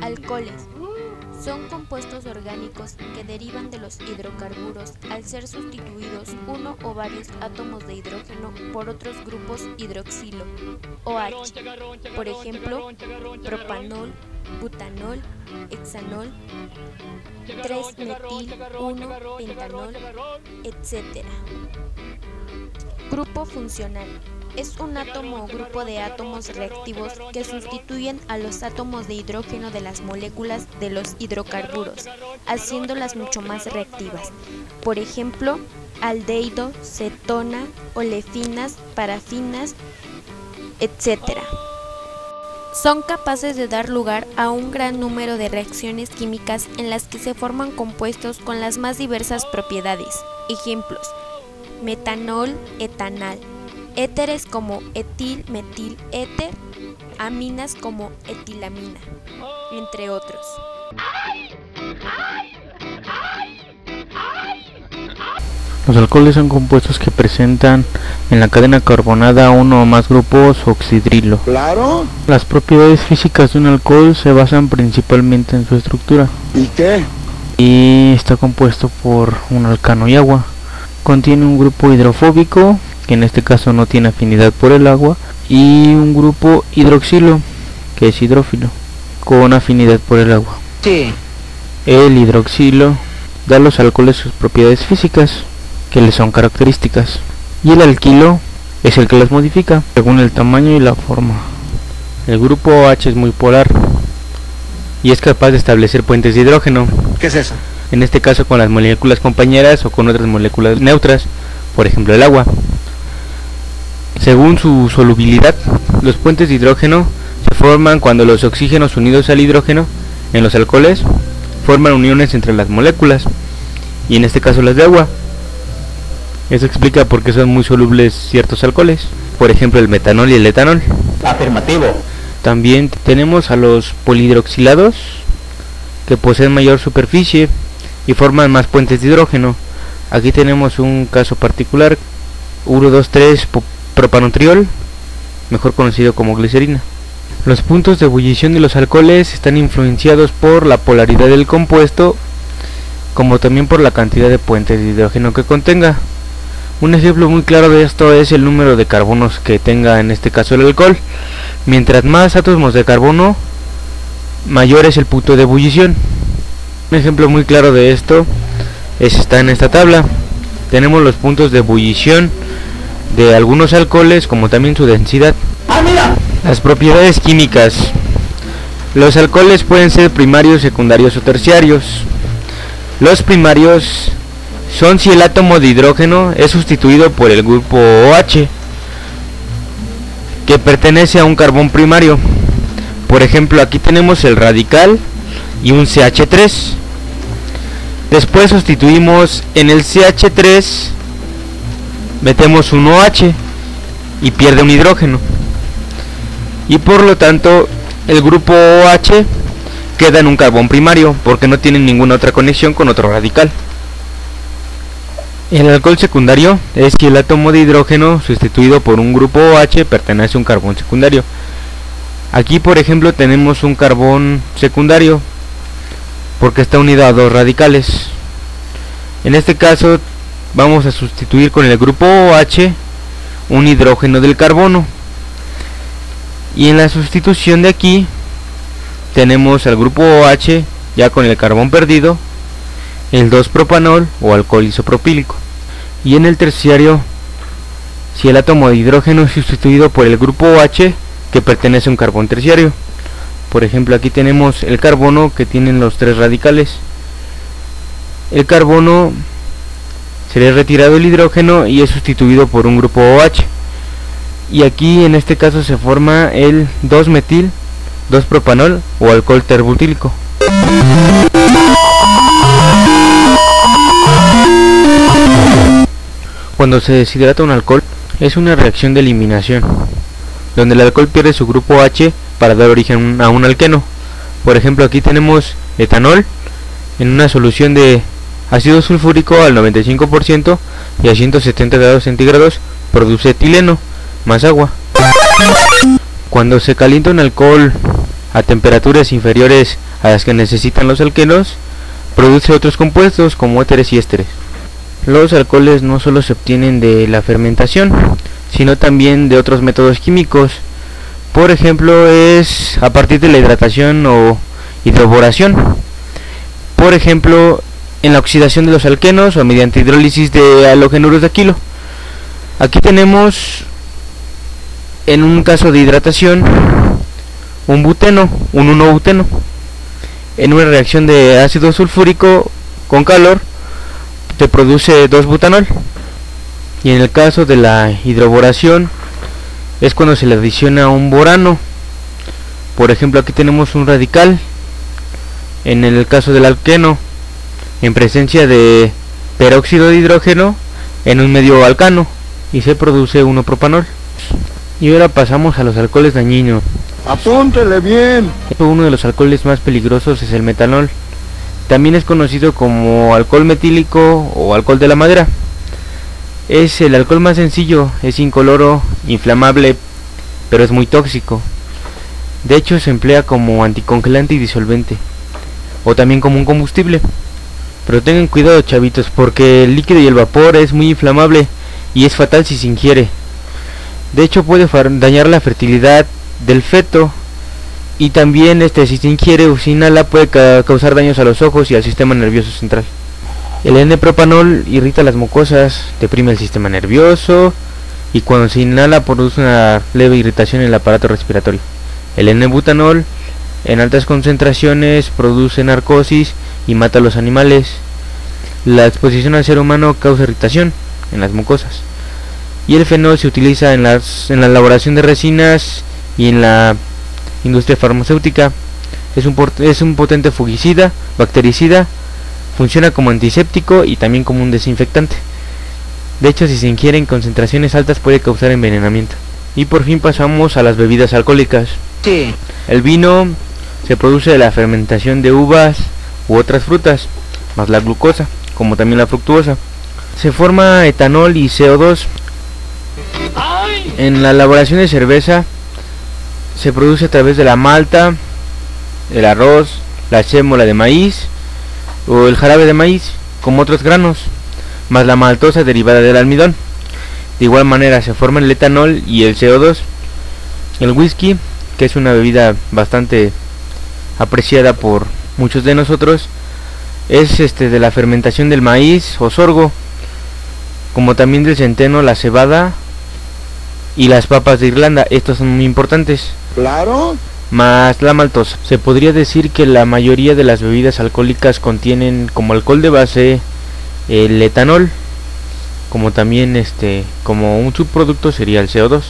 Alcoholes son compuestos orgánicos que derivan de los hidrocarburos al ser sustituidos uno o varios átomos de hidrógeno por otros grupos hidroxilo OH, por ejemplo, propanol, butanol, hexanol, 3-metil-1-pentanol, etc. Grupo funcional. Es un átomo o grupo de átomos reactivos que sustituyen a los átomos de hidrógeno de las moléculas de los hidrocarburos, haciéndolas mucho más reactivas. Por ejemplo, aldehído, cetona, olefinas, parafinas, etc. Son capaces de dar lugar a un gran número de reacciones químicas en las que se forman compuestos con las más diversas propiedades. Ejemplos: metanol, etanal, éteres como etil, metil, éter, aminas como etilamina, entre otros. Los alcoholes son compuestos que presentan en la cadena carbonada uno o más grupos oxidrilo. Claro. Las propiedades físicas de un alcohol se basan principalmente en su estructura. ¿Y qué? Y está compuesto por un alcano y agua. Contiene un grupo hidrofóbico, que en este caso no tiene afinidad por el agua, y un grupo hidroxilo, que es hidrófilo, con afinidad por el agua. Sí. El hidroxilo da a los alcoholes sus propiedades físicas, que les son características, y el alquilo es el que las modifica, según el tamaño y la forma. El grupo OH es muy polar, y es capaz de establecer puentes de hidrógeno. ¿Qué es eso? En este caso con las moléculas compañeras o con otras moléculas neutras, por ejemplo el agua. Según su solubilidad, los puentes de hidrógeno se forman cuando los oxígenos unidos al hidrógeno en los alcoholes forman uniones entre las moléculas, y en este caso las de agua. Eso explica por qué son muy solubles ciertos alcoholes, por ejemplo el metanol y el etanol. Afirmativo. También tenemos a los polihidroxilados, que poseen mayor superficie y forman más puentes de hidrógeno. Aquí tenemos un caso particular, 1,2,3-propanotriol, mejor conocido como glicerina. Los puntos de ebullición de los alcoholes están influenciados por la polaridad del compuesto, como también por la cantidad de puentes de hidrógeno que contenga. Un ejemplo muy claro de esto es el número de carbonos que tenga en este caso el alcohol. Mientras más átomos de carbono, mayor es el punto de ebullición. Un ejemplo muy claro de esto está en esta tabla. Tenemos los puntos de ebullición de algunos alcoholes, como también su densidad. Mira. Las propiedades químicas. Los alcoholes pueden ser primarios, secundarios o terciarios. Los primarios son si el átomo de hidrógeno es sustituido por el grupo OH, que pertenece a un carbón primario. Por ejemplo, aquí tenemos el radical y un CH3. Después sustituimos en el CH3, metemos un OH y pierde un hidrógeno, y por lo tanto el grupo OH queda en un carbón primario porque no tiene ninguna otra conexión con otro radical. El alcohol secundario es si el átomo de hidrógeno sustituido por un grupo OH pertenece a un carbón secundario. Aquí por ejemplo tenemos un carbón secundario porque está unido a dos radicales. En este caso vamos a sustituir con el grupo OH un hidrógeno del carbono, y en la sustitución de aquí tenemos al grupo OH ya con el carbón perdido, el 2-propanol o alcohol isopropílico. Y en el terciario, si el átomo de hidrógeno es sustituido por el grupo OH que pertenece a un carbón terciario. Por ejemplo, aquí tenemos el carbono que tienen los tres radicales. El carbono se le ha retirado el hidrógeno y es sustituido por un grupo OH. Y aquí en este caso se forma el 2-metil, 2-propanol o alcohol terbutílico. Cuando se deshidrata un alcohol, es una reacción de eliminación, donde el alcohol pierde su grupo H para dar origen a un alqueno. Por ejemplo, aquí tenemos etanol en una solución de ácido sulfúrico al 95% y a 170 grados centígrados produce etileno más agua. Cuando se calienta un alcohol a temperaturas inferiores a las que necesitan los alquenos, produce otros compuestos como éteres y ésteres. Los alcoholes no solo se obtienen de la fermentación, sino también de otros métodos químicos. Por ejemplo, es a partir de la hidratación o hidroboración. Por ejemplo, en la oxidación de los alquenos o mediante hidrólisis de halogenuros de alquilo. Aquí tenemos, en un caso de hidratación, un buteno, un 1-buteno. En una reacción de ácido sulfúrico con calor se produce 2-butanol. Y en el caso de la hidroboración es cuando se le adiciona un borano. Por ejemplo, aquí tenemos un radical en el caso del alqueno en presencia de peróxido de hidrógeno en un medio alcano y se produce 1-propanol. Y ahora pasamos a los alcoholes dañinos. Apúntele bien. Uno de los alcoholes más peligrosos es el metanol. También es conocido como alcohol metílico o alcohol de la madera. Es el alcohol más sencillo, es incoloro, inflamable, pero es muy tóxico. De hecho, se emplea como anticongelante y disolvente, o también como un combustible. Pero tengan cuidado, chavitos, porque el líquido y el vapor es muy inflamable y es fatal si se ingiere. De hecho, puede dañar la fertilidad del feto, y también si se ingiere o se inhala puede causar daños a los ojos y al sistema nervioso central. El N-propanol irrita las mucosas, deprime el sistema nervioso y cuando se inhala produce una leve irritación en el aparato respiratorio. El N-butanol en altas concentraciones produce narcosis y mata a los animales. La exposición al ser humano causa irritación en las mucosas. Y el fenol se utiliza en la elaboración de resinas y en la industria farmacéutica. Es un potente fungicida, bactericida. Funciona como antiséptico y también como un desinfectante. De hecho, si se ingiere en concentraciones altas puede causar envenenamiento. Y por fin pasamos a las bebidas alcohólicas. Sí. El vino se produce de la fermentación de uvas u otras frutas, más la glucosa, como también la fructuosa. Se forma etanol y CO2. En la elaboración de cerveza se produce a través de la malta, el arroz, la sémola de maíz o el jarabe de maíz, como otros granos, más la maltosa derivada del almidón. De igual manera se forman el etanol y el CO2. El whisky, que es una bebida bastante apreciada por muchos de nosotros, es de la fermentación del maíz o sorgo, como también del centeno, la cebada y las papas de Irlanda. Estos son muy importantes. Claro. Más la maltosa. Se podría decir que la mayoría de las bebidas alcohólicas contienen como alcohol de base el etanol, como también como un subproducto sería el CO2.